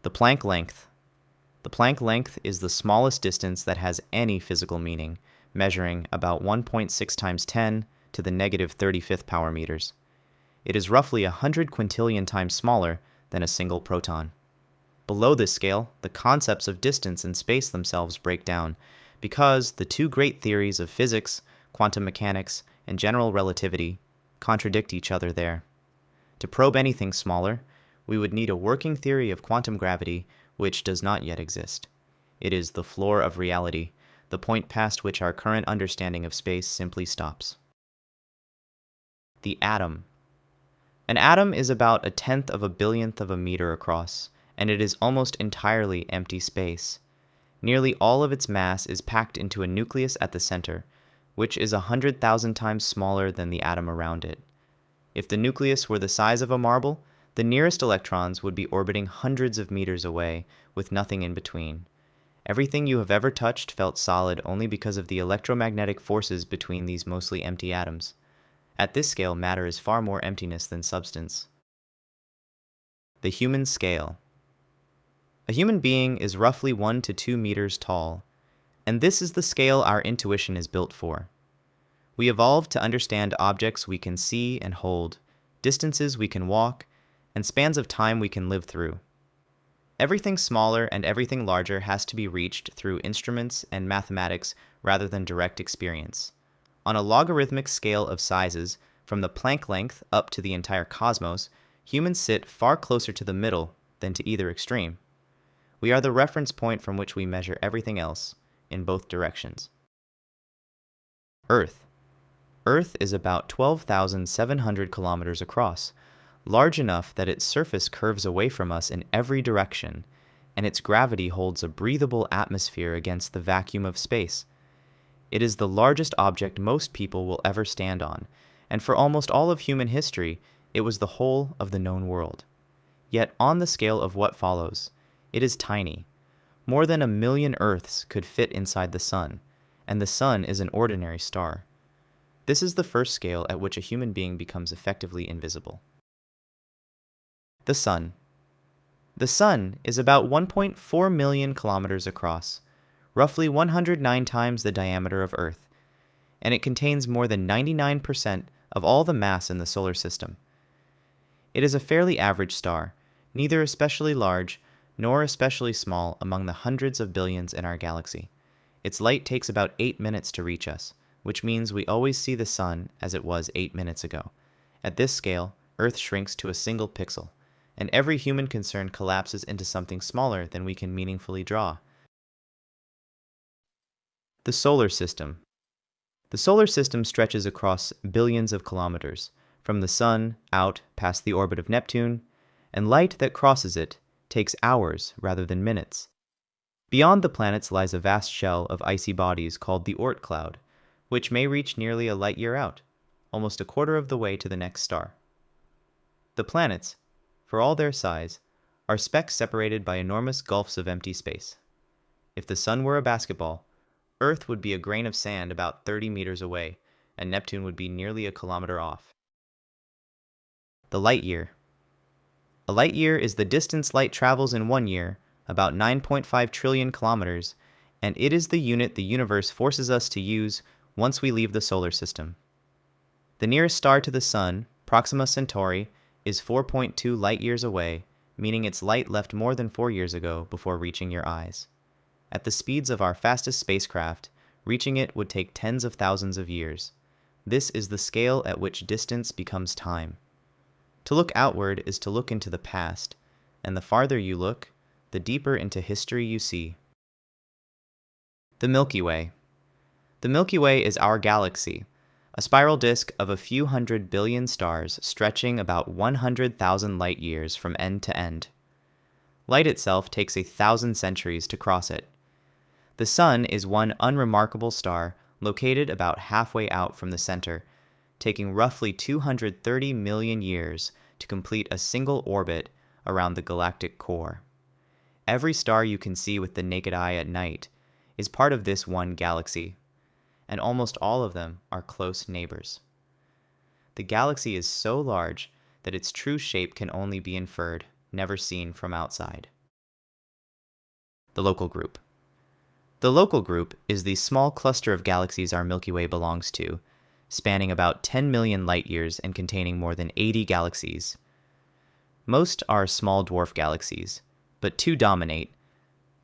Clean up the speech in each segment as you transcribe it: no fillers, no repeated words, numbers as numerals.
The Planck length. The Planck length is the smallest distance that has any physical meaning, measuring about 1.6 times 10 to the negative 35th power meters. It is roughly 100 quintillion times smaller than a single proton. Below this scale, the concepts of distance and space themselves break down, because the two great theories of physics, quantum mechanics, and general relativity, contradict each other there. To probe anything smaller, we would need a working theory of quantum gravity which does not yet exist. It is the floor of reality, the point past which our current understanding of space simply stops. The atom. An atom is about 1/10 of a billionth of a meter across, and it is almost entirely empty space. Nearly all of its mass is packed into a nucleus at the center, which is 100,000 times smaller than the atom around it. If the nucleus were the size of a marble, the nearest electrons would be orbiting hundreds of meters away, with nothing in between. Everything you have ever touched felt solid only because of the electromagnetic forces between these mostly empty atoms. At this scale, matter is far more emptiness than substance. The human scale. A human being is roughly 1 to 2 meters tall, and this is the scale our intuition is built for. We evolved to understand objects we can see and hold, distances we can walk, and spans of time we can live through. Everything smaller and everything larger has to be reached through instruments and mathematics rather than direct experience. On a logarithmic scale of sizes, from the Planck length up to the entire cosmos, humans sit far closer to the middle than to either extreme. We are the reference point from which we measure everything else, in both directions. Earth. Earth is about 12,700 kilometers across, large enough that its surface curves away from us in every direction, and its gravity holds a breathable atmosphere against the vacuum of space. It is the largest object most people will ever stand on, and for almost all of human history, it was the whole of the known world. Yet on the scale of what follows, it is tiny. More than 1 million Earths could fit inside the Sun, and the Sun is an ordinary star. This is the first scale at which a human being becomes effectively invisible. The Sun. The Sun is about 1.4 million kilometers across, roughly 109 times the diameter of Earth, and it contains more than 99% of all the mass in the solar system. It is a fairly average star, neither especially large nor especially small among the hundreds of billions in our galaxy. Its light takes about 8 minutes to reach us, which means we always see the Sun as it was 8 minutes ago. At this scale, Earth shrinks to a single pixel, and every human concern collapses into something smaller than we can meaningfully draw. The solar system. The solar system stretches across billions of kilometers, from the Sun out past the orbit of Neptune, and light that crosses it takes hours rather than minutes. Beyond the planets lies a vast shell of icy bodies called the Oort cloud, which may reach nearly a light year out, almost a quarter of the way to the next star. The planets, for all their size, are specks separated by enormous gulfs of empty space. If the Sun were a basketball, Earth would be a grain of sand about 30 meters away, and Neptune would be nearly a kilometer off. The light year. A light year is the distance light travels in 1 year, about 9.5 trillion kilometers, and it is the unit the universe forces us to use once we leave the solar system. The nearest star to the Sun, Proxima Centauri, is 4.2 light years away, meaning its light left more than 4 years ago before reaching your eyes. At the speeds of our fastest spacecraft, reaching it would take tens of thousands of years. This is the scale at which distance becomes time. To look outward is to look into the past, and the farther you look, the deeper into history you see. The Milky Way. The Milky Way is our galaxy, a spiral disk of a few 100 billion stars stretching about 100,000 light years from end to end. Light itself takes 1,000 centuries to cross it. The Sun is one unremarkable star located about halfway out from the center, taking roughly 230 million years to complete a single orbit around the galactic core. Every star you can see with the naked eye at night is part of this one galaxy, and almost all of them are close neighbors. The galaxy is so large that its true shape can only be inferred, never seen from outside. The local group. The local group is the small cluster of galaxies our Milky Way belongs to, spanning about 10 million light-years and containing more than 80 galaxies. Most are small dwarf galaxies, but two dominate,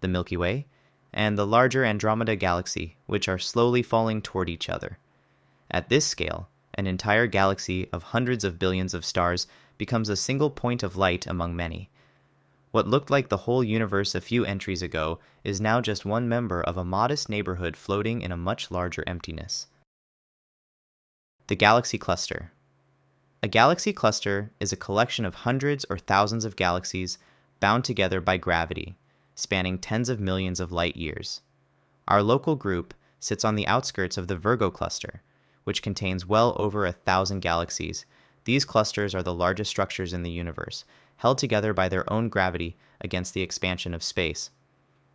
the Milky Way and the larger Andromeda galaxy, which are slowly falling toward each other. At this scale, an entire galaxy of hundreds of billions of stars becomes a single point of light among many. What looked like the whole universe a few entries ago is now just one member of a modest neighborhood floating in a much larger emptiness. The galaxy cluster. A galaxy cluster is a collection of hundreds or thousands of galaxies bound together by gravity, spanning tens of millions of light-years. Our local group sits on the outskirts of the Virgo cluster, which contains well over 1,000 galaxies. These clusters are the largest structures in the universe, held together by their own gravity against the expansion of space.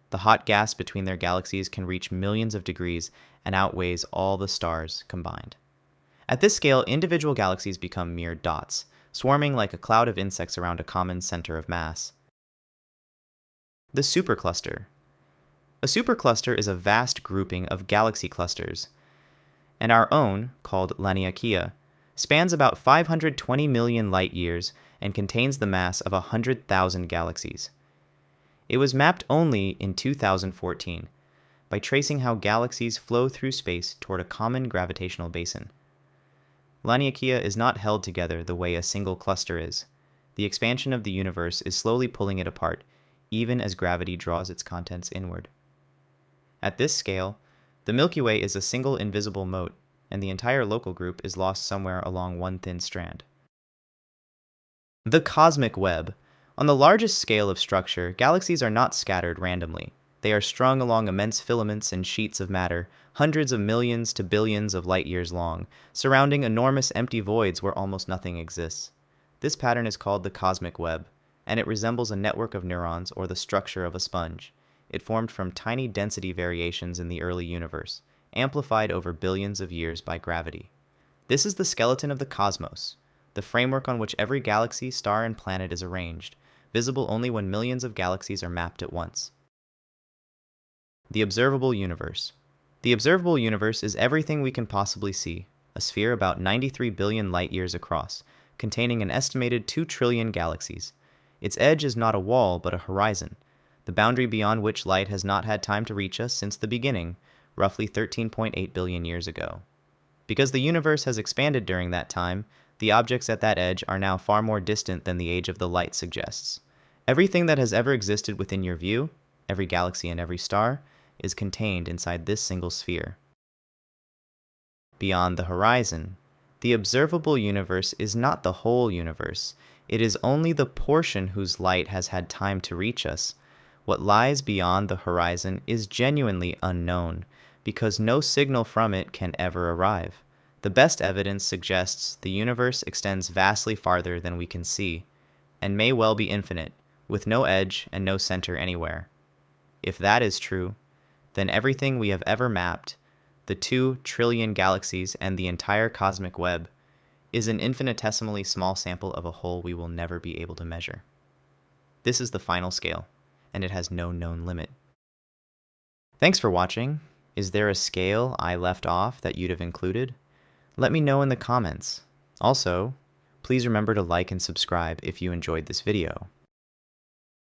The hot gas between their galaxies can reach millions of degrees and outweighs all the stars combined. At this scale, individual galaxies become mere dots, swarming like a cloud of insects around a common center of mass. The supercluster. A supercluster is a vast grouping of galaxy clusters, and our own, called Laniakea, spans about 520 million light-years and contains the mass of 100,000 galaxies. It was mapped only in 2014 by tracing how galaxies flow through space toward a common gravitational basin. Laniakea is not held together the way a single cluster is. The expansion of the universe is slowly pulling it apart, even as gravity draws its contents inward. At this scale, the Milky Way is a single invisible mote, and the entire local group is lost somewhere along one thin strand. The cosmic web. On the largest scale of structure, galaxies are not scattered randomly. They are strung along immense filaments and sheets of matter, hundreds of millions to billions of light-years long, surrounding enormous empty voids where almost nothing exists. This pattern is called the cosmic web, and it resembles a network of neurons or the structure of a sponge. It formed from tiny density variations in the early universe, amplified over billions of years by gravity. This is the skeleton of the cosmos, the framework on which every galaxy, star, and planet is arranged, visible only when millions of galaxies are mapped at once. The observable universe. The observable universe is everything we can possibly see, a sphere about 93 billion light-years across, containing an estimated 2 trillion galaxies. Its edge is not a wall, but a horizon, the boundary beyond which light has not had time to reach us since the beginning, roughly 13.8 billion years ago. Because the universe has expanded during that time, the objects at that edge are now far more distant than the age of the light suggests. Everything that has ever existed within your view, every galaxy and every star, is contained inside this single sphere. Beyond the horizon, the observable universe is not the whole universe. It is only the portion whose light has had time to reach us. What lies beyond the horizon is genuinely unknown, because no signal from it can ever arrive. The best evidence suggests the universe extends vastly farther than we can see, and may well be infinite, with no edge and no center anywhere. If that is true, then everything we have ever mapped, the 2 trillion galaxies and the entire cosmic web, is an infinitesimally small sample of a whole we will never be able to measure. This is the final scale, and it has no known limit. Thanks for watching. Is there a scale I left off that you'd have included? Let me know in the comments. Also, please remember to like and subscribe if you enjoyed this video.